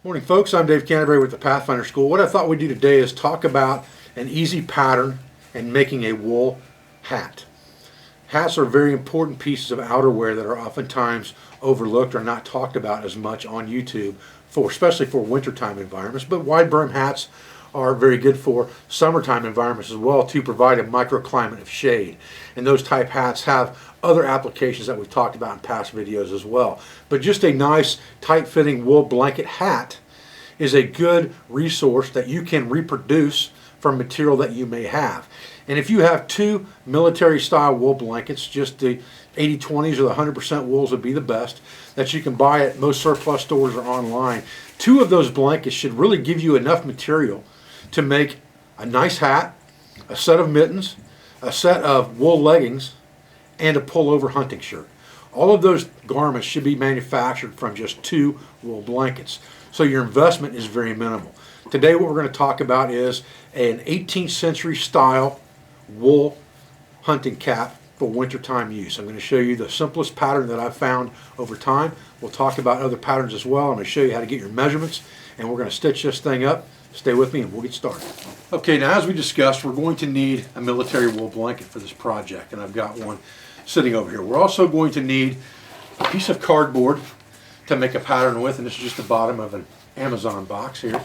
Morning folks, I'm Dave Canterbury with the Pathfinder School. What I thought we'd do today is talk about an easy pattern in making a wool hat. Hats are very important pieces of outerwear that are oftentimes overlooked or not talked about as much on YouTube, especially for wintertime environments, but wide brim hats are very good for summertime environments as well to provide a microclimate of shade. And those type hats have other applications that we've talked about in past videos as well. But just a nice tight-fitting wool blanket hat is a good resource that you can reproduce from material that you may have. And if you have two military style wool blankets, just the 80/20s or the 100% wools would be the best, that you can buy at most surplus stores or online. Two of those blankets should really give you enough material to make a nice hat, a set of mittens, a set of wool leggings, and a pullover hunting shirt. All of those garments should be manufactured from just two wool blankets. So your investment is very minimal. Today what we're going to talk about is an 18th century style wool hunting cap for wintertime use. I'm going to show you the simplest pattern that I've found over time. We'll talk about other patterns as well. I'm going to show you how to get your measurements, and we're going to stitch this thing up. Stay with me and we'll get started. Okay, now as we discussed, we're going to need a military wool blanket for this project, and I've got one sitting over here. We're also going to need a piece of cardboard to make a pattern with, and this is just the bottom of an Amazon box here.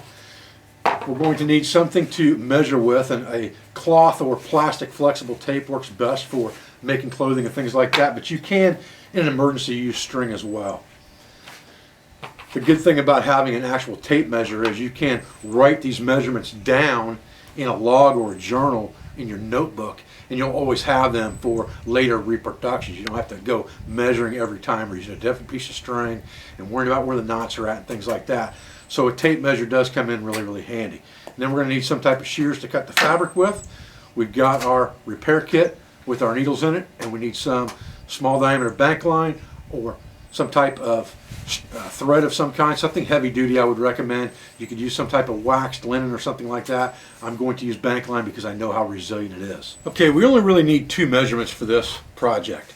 We're going to need something to measure with, and a cloth or plastic flexible tape works best for making clothing and things like that, but you can, in an emergency, use string as well. The good thing about having an actual tape measure is you can write these measurements down in a log or a journal in your notebook, and you'll always have them for later reproductions. You don't have to go measuring every time or using a different piece of string and worrying about where the knots are at and things like that. So a tape measure does come in really, really handy. And then we're going to need some type of shears to cut the fabric with. We've got our repair kit with our needles in it, and we need some small diameter bank line or some type of thread of some kind, something heavy duty I would recommend. You could use some type of waxed linen or something like that. I'm going to use bank line because I know how resilient it is. Okay, we only really need two measurements for this project.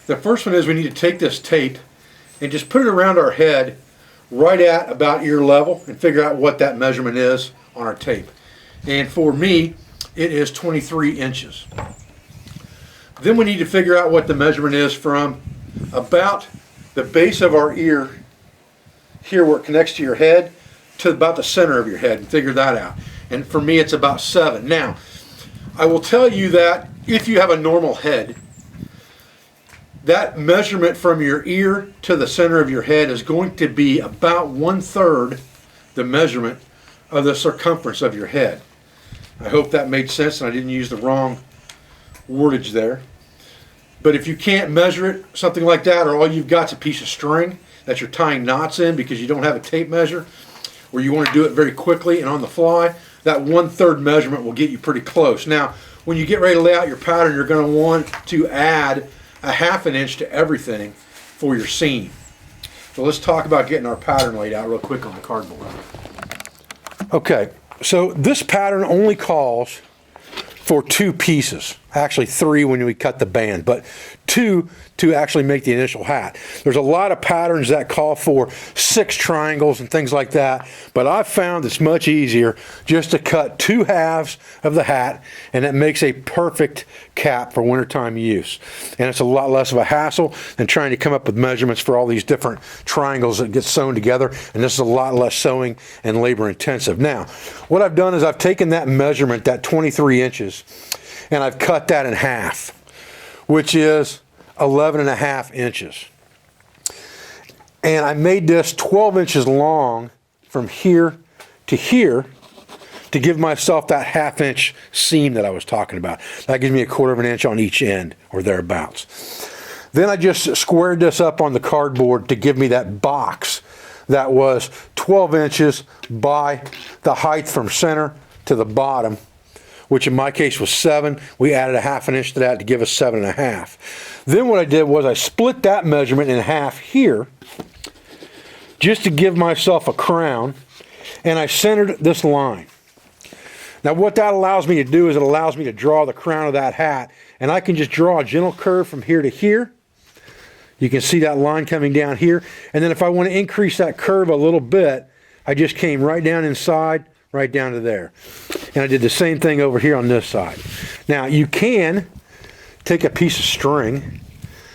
The first one is we need to take this tape and just put it around our head right at about ear level and figure out what that measurement is on our tape. And for me, it is 23 inches. Then we need to figure out what the measurement is from about the base of our ear here where it connects to your head to about the center of your head, and figure that out. And for me it's about 7. Now I will tell you that if you have a normal head, that measurement from your ear to the center of your head is going to be about 1/3 the measurement of the circumference of your head. I hope that made sense and I didn't use the wrong wordage there. But if you can't measure it, something like that, or all you've got is a piece of string that you're tying knots in because you don't have a tape measure, or you want to do it very quickly and on the fly, that 1/3 measurement will get you pretty close. Now, when you get ready to lay out your pattern, you're going to want to add a 1/2 inch to everything for your seam. So let's talk about getting our pattern laid out real quick on the cardboard. Okay, so this pattern only calls for 2 pieces, actually 3 when we cut the band, but 2 to actually make the initial hat. There's a lot of patterns that call for 6 triangles and things like that, but I've found it's much easier just to cut 2 halves of the hat, and it makes a perfect cap for wintertime use. And it's a lot less of a hassle than trying to come up with measurements for all these different triangles that get sewn together, and this is a lot less sewing and labor intensive. Now, what I've done is I've taken that measurement, that 23 inches, and I've cut that in half, which is 11.5 inches. And I made this 12 inches long from here to here to give myself that 1/2 inch seam that I was talking about. That gives me 1/4 inch on each end or thereabouts. Then I just squared this up on the cardboard to give me that box that was 12 inches by the height from center to the bottom, which in my case was 7. We added a 1/2 inch to that to give us 7.5. Then what I did was I split that measurement in half here just to give myself a crown, and I centered this line. Now what that allows me to do is it allows me to draw the crown of that hat, and I can just draw a gentle curve from here to here. You can see that line coming down here, and then if I want to increase that curve a little bit, I just came right down inside, right down to there. And I did the same thing over here on this side. Now you can take a piece of string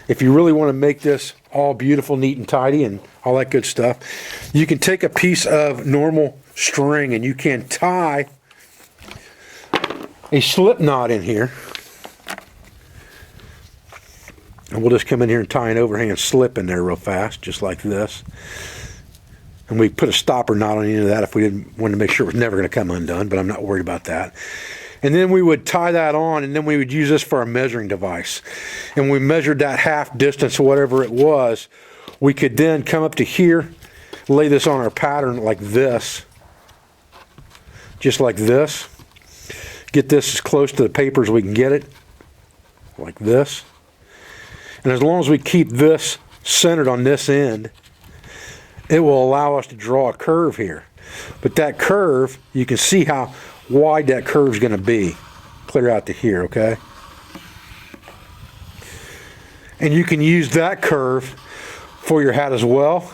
if you really want to make this all beautiful, neat and tidy and all that good stuff. You can take a piece of normal string and you can tie a slip knot in here. And we'll just come in here and tie an overhand slip in there real fast, just like this. And we put a stopper knot on the end of that if we didn't want to make sure it was never going to come undone, but I'm not worried about that. And then we would tie that on, and then we would use this for our measuring device. And we measured that half distance or whatever it was. We could then come up to here, lay this on our pattern like this, just like this. Get this as close to the paper as we can get it, like this. And as long as we keep this centered on this end, it will allow us to draw a curve here. But that curve, you can see how wide that curve is going to be. Clear out to here, okay? And you can use that curve for your hat as well,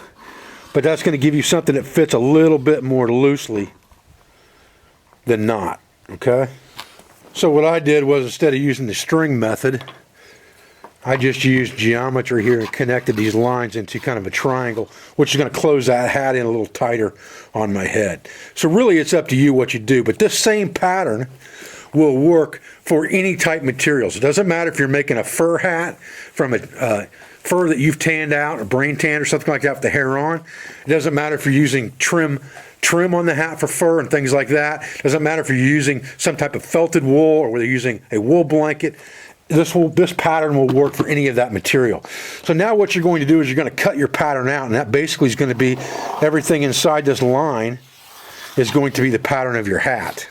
but that's going to give you something that fits a little bit more loosely than not, okay? So what I did was, instead of using the string method, I just used geometry here and connected these lines into kind of a triangle, which is going to close that hat in a little tighter on my head. So really it's up to you what you do, but this same pattern will work for any type materials. It doesn't matter if you're making a fur hat from a fur that you've tanned out, or brain tan or something like that with the hair on. It doesn't matter if you're using trim on the hat for fur and things like that. It doesn't matter if you're using some type of felted wool or whether you're using a wool blanket. This pattern will work for any of that material. So now what you're going to do is you're going to cut your pattern out, and that basically is going to be everything inside this line is going to be the pattern of your hat.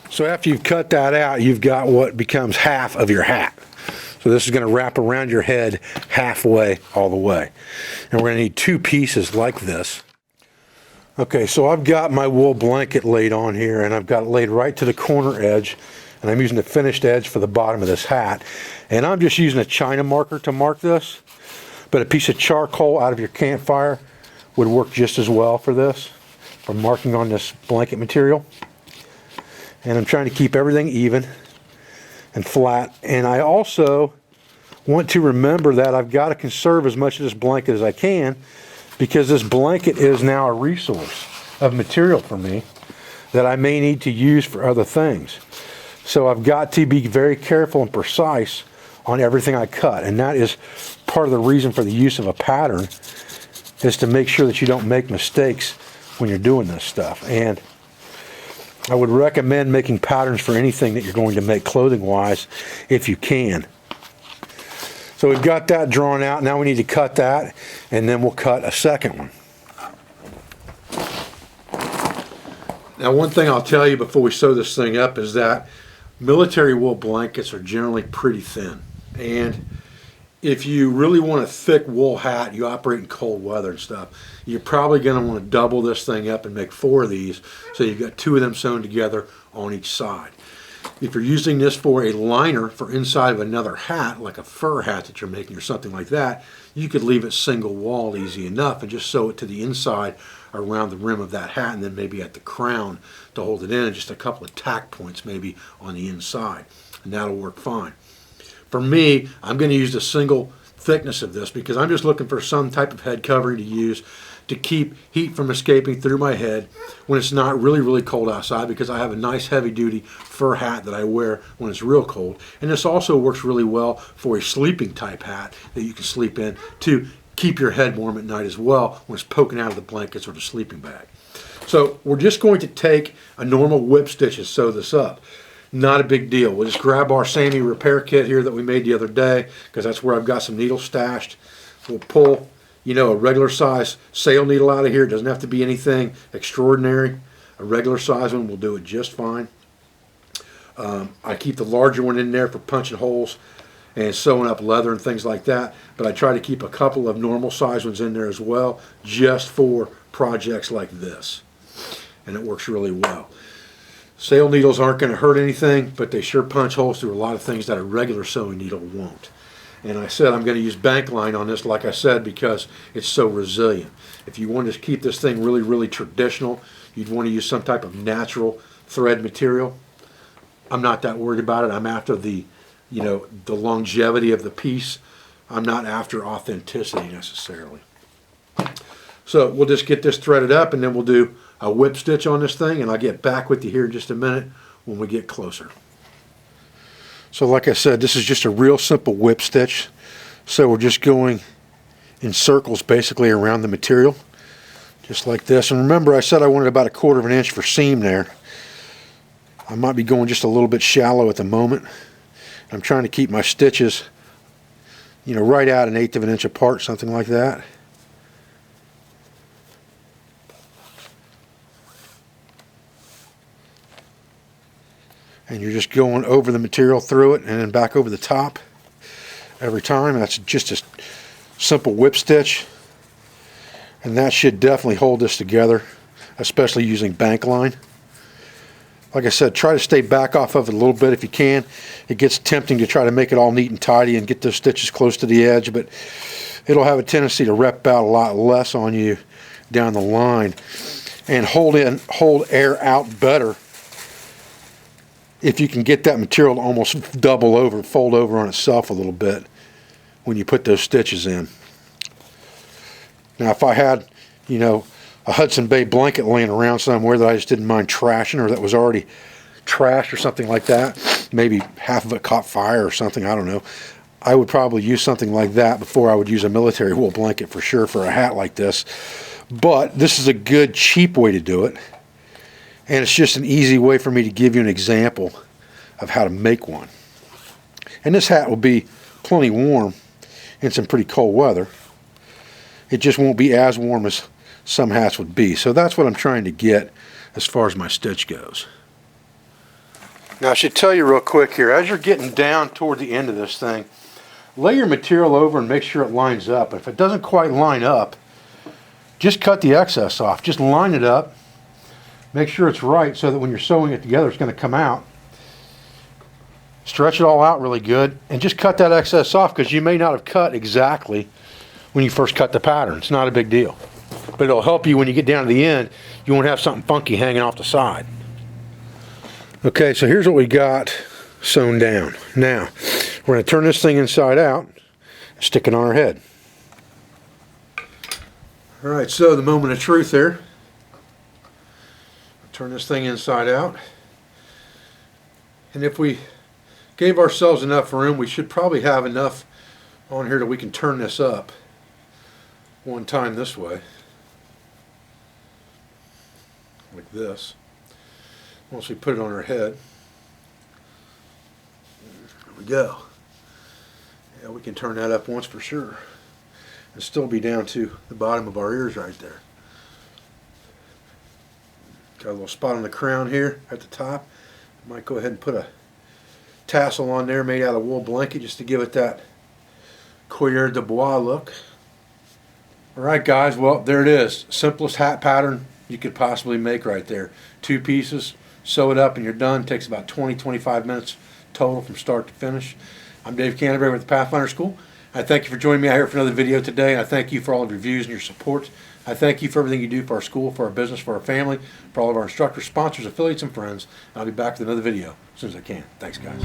So after you've cut that out, you've got what becomes half of your hat. So this is going to wrap around your head halfway all the way. And we're going to need two pieces like this. Okay, so I've got my wool blanket laid on here, and I've got it laid right to the corner edge. And I'm using the finished edge for the bottom of this hat. And I'm just using a China marker to mark this. But a piece of charcoal out of your campfire would work just as well for this, for marking on this blanket material. And I'm trying to keep everything even and flat. And I also want to remember that I've got to conserve as much of this blanket as I can, because this blanket is now a resource of material for me that I may need to use for other things. So I've got to be very careful and precise on everything I cut. And that is part of the reason for the use of a pattern, is to make sure that you don't make mistakes when you're doing this stuff. And I would recommend making patterns for anything that you're going to make clothing-wise if you can. So we've got that drawn out. Now we need to cut that, and then we'll cut a second one. Now one thing I'll tell you before we sew this thing up is that military wool blankets are generally pretty thin, and if you really want a thick wool hat, you operate in cold weather and stuff, you're probably going to want to double this thing up and make 4 of these, so you've got 2 of them sewn together on each side. If you're using this for a liner for inside of another hat, like a fur hat that you're making or something like that, you could leave it single walled easy enough and just sew it to the inside around the rim of that hat, and then maybe at the crown to hold it in, and just a couple of tack points maybe on the inside, and that'll work fine. For me, I'm going to use the single thickness of this because I'm just looking for some type of head covering to use to keep heat from escaping through my head when it's not really cold outside, because I have a nice heavy duty fur hat that I wear when it's real cold. And this also works really well for a sleeping type hat that you can sleep in to keep your head warm at night as well when it's poking out of the blankets or the sleeping bag. So we're just going to take a normal whip stitch and sew this up. Not a big deal. We'll just grab our Sammy repair kit here that we made the other day, because that's where I've got some needles stashed. We'll pull, a regular size sail needle out of here. It doesn't have to be anything extraordinary. A regular size one will do it just fine. I keep the larger one in there for punching holes and sewing up leather and things like that, but I try to keep a couple of normal size ones in there as well, just for projects like this, and it works really well. Sail needles aren't going to hurt anything, but they sure punch holes through a lot of things that a regular sewing needle won't. And I said I'm going to use bank line on this, like I said, because it's so resilient. If you want to keep this thing really, really traditional, you'd want to use some type of natural thread material. I'm not that worried about it. I'm after the longevity of the piece. I'm not after authenticity necessarily. So we'll just get this threaded up, and then we'll do a whip stitch on this thing, and I'll get back with you here in just a minute when we get closer. So like I said, this is just a real simple whip stitch. So we're just going in circles basically around the material, just like this. And remember, I said I wanted about 1/4 of an inch for seam there. I might be going just a little bit shallow at the moment. I'm trying to keep my stitches, right out 1/8 of an inch apart, something like that. And you're just going over the material through it and then back over the top every time. That's just a simple whip stitch, and that should definitely hold this together, especially using bank line. Like I said, try to stay back off of it a little bit if you can. It gets tempting to try to make it all neat and tidy and get those stitches close to the edge, but it'll have a tendency to rep out a lot less on you down the line, and hold air out better if you can get that material to almost fold over on itself a little bit when you put those stitches in. Now if I had, a Hudson Bay blanket laying around somewhere that I just didn't mind trashing, or that was already trashed or something like that, maybe half of it caught fire or something, I don't know, I would probably use something like that before I would use a military wool blanket for sure for a hat like this. But this is a good cheap way to do it. And it's just an easy way for me to give you an example of how to make one. And this hat will be plenty warm in some pretty cold weather. It just won't be as warm as some hats would be. So that's what I'm trying to get as far as my stitch goes. Now I should tell you real quick here, as you're getting down toward the end of this thing, lay your material over and make sure it lines up. If it doesn't quite line up, just cut the excess off. Just line it up. Make sure it's right so that when you're sewing it together, it's going to come out. Stretch it all out really good, and just cut that excess off, because you may not have cut exactly when you first cut the pattern. It's not a big deal. But it'll help you when you get down to the end. You won't have something funky hanging off the side. Okay, so here's what we got sewn down. Now, we're going to turn this thing inside out and stick it on our head. Alright, so the moment of truth here. Turn this thing inside out, and if we gave ourselves enough room, we should probably have enough on here that we can turn this up one time this way, like this. Once we put it on our head, there we go. Yeah, we can turn that up once for sure and still be down to the bottom of our ears right there. Got a little spot on the crown here at the top. Might go ahead and put a tassel on there made out of wool blanket just to give it that Coeur de Bois look. Alright guys, well there it is. Simplest hat pattern you could possibly make right there. 2 pieces, sew it up and you're done. Takes about 20-25 minutes total from start to finish. I'm Dave Canterbury with the Pathfinder School. I thank you for joining me out here for another video today, and I thank you for all of your views and your support. I thank you for everything you do for our school, for our business, for our family, for all of our instructors, sponsors, affiliates, and friends. And I'll be back with another video as soon as I can. Thanks, guys.